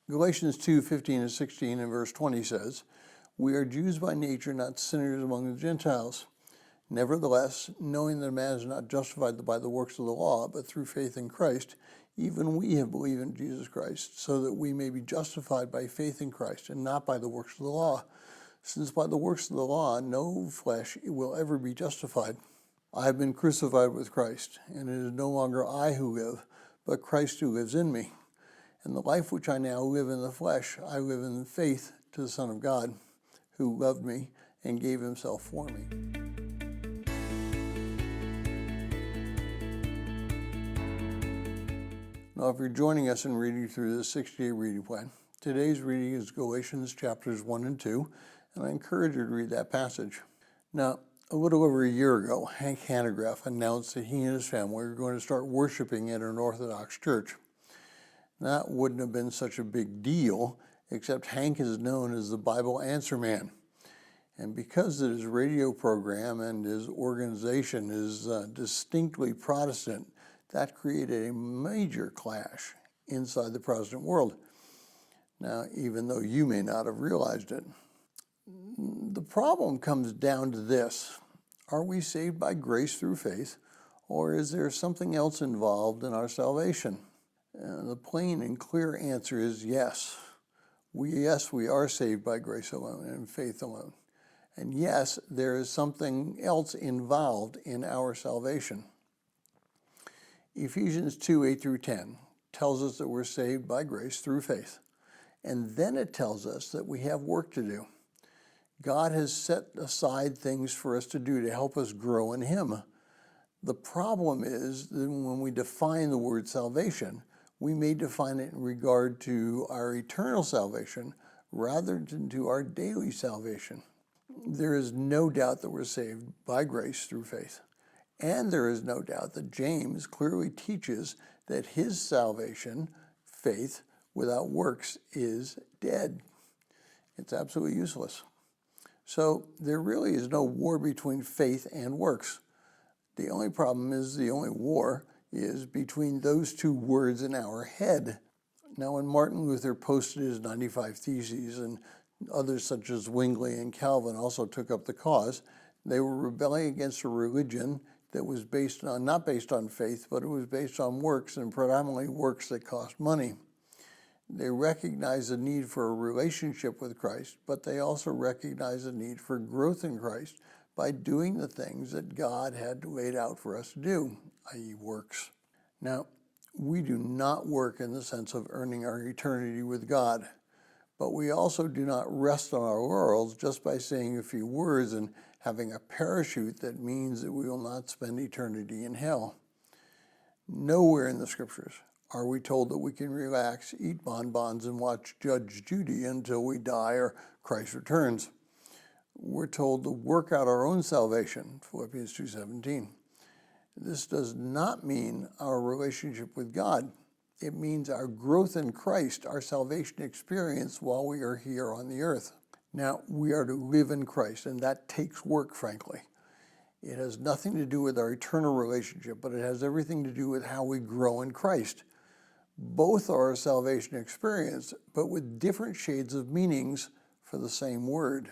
Galatians 2:15 and 16 and verse 20 says, "We are Jews by nature, not sinners among the Gentiles. Nevertheless, knowing that a man is not justified by the works of the law, but through faith in Christ, even we have believed in Jesus Christ, so that we may be justified by faith in Christ, and not by the works of the law. Since by the works of the law no flesh will ever be justified. I have been crucified with Christ, and it is no longer I who live, but Christ who lives in me. And the life which I now live in the flesh, I live in faith to the Son of God, who loved me and gave himself for me." Now, if you're joining us in reading through the 60-day reading plan, today's reading is Galatians chapters 1 and 2, and I encourage you to read that passage. Now, a little over a year ago, Hank Hanegraaff announced that he and his family were going to start worshiping at an Orthodox church. That wouldn't have been such a big deal, except Hank is known as the Bible Answer Man. And because his radio program and his organization is distinctly Protestant, that created a major clash inside the Protestant world. Now, even though you may not have realized it. The problem comes down to this: are we saved by grace through faith, or is there something else involved in our salvation? The plain and clear answer is yes. We are saved by grace alone and faith alone. And yes, there is something else involved in our salvation. Ephesians 2:8 through 10 tells us that we're saved by grace through faith. And then it tells us that we have work to do. God has set aside things for us to do to help us grow in Him. The problem is that when we define the word salvation, we may define it in regard to our eternal salvation rather than to our daily salvation. There is no doubt that we're saved by grace through faith. And there is no doubt that James clearly teaches that his salvation, faith, without works is dead. It's absolutely useless. So there really is no war between faith and works. The only problem is, the only war is between those two words in our head. Now, when Martin Luther posted his 95 Theses, and others such as Zwingli and Calvin also took up the cause, they were rebelling against a religion that was not based on faith, but it was based on works, and predominantly works that cost money. They recognized the need for a relationship with Christ, but they also recognized the need for growth in Christ by doing the things that God had laid out for us to do, i.e. works. Now, we do not work in the sense of earning our eternity with God, but we also do not rest on our laurels just by saying a few words and having a parachute that means that we will not spend eternity in hell. Nowhere in the scriptures are we told that we can relax, eat bonbons, and watch Judge Judy until we die or Christ returns. We're told to work out our own salvation, Philippians 2:17. This does not mean our relationship with God. It means our growth in Christ, our salvation experience while we are here on the earth. Now, we are to live in Christ, and that takes work, frankly. It has nothing to do with our eternal relationship, but it has everything to do with how we grow in Christ. Both are a salvation experience, but with different shades of meanings for the same word.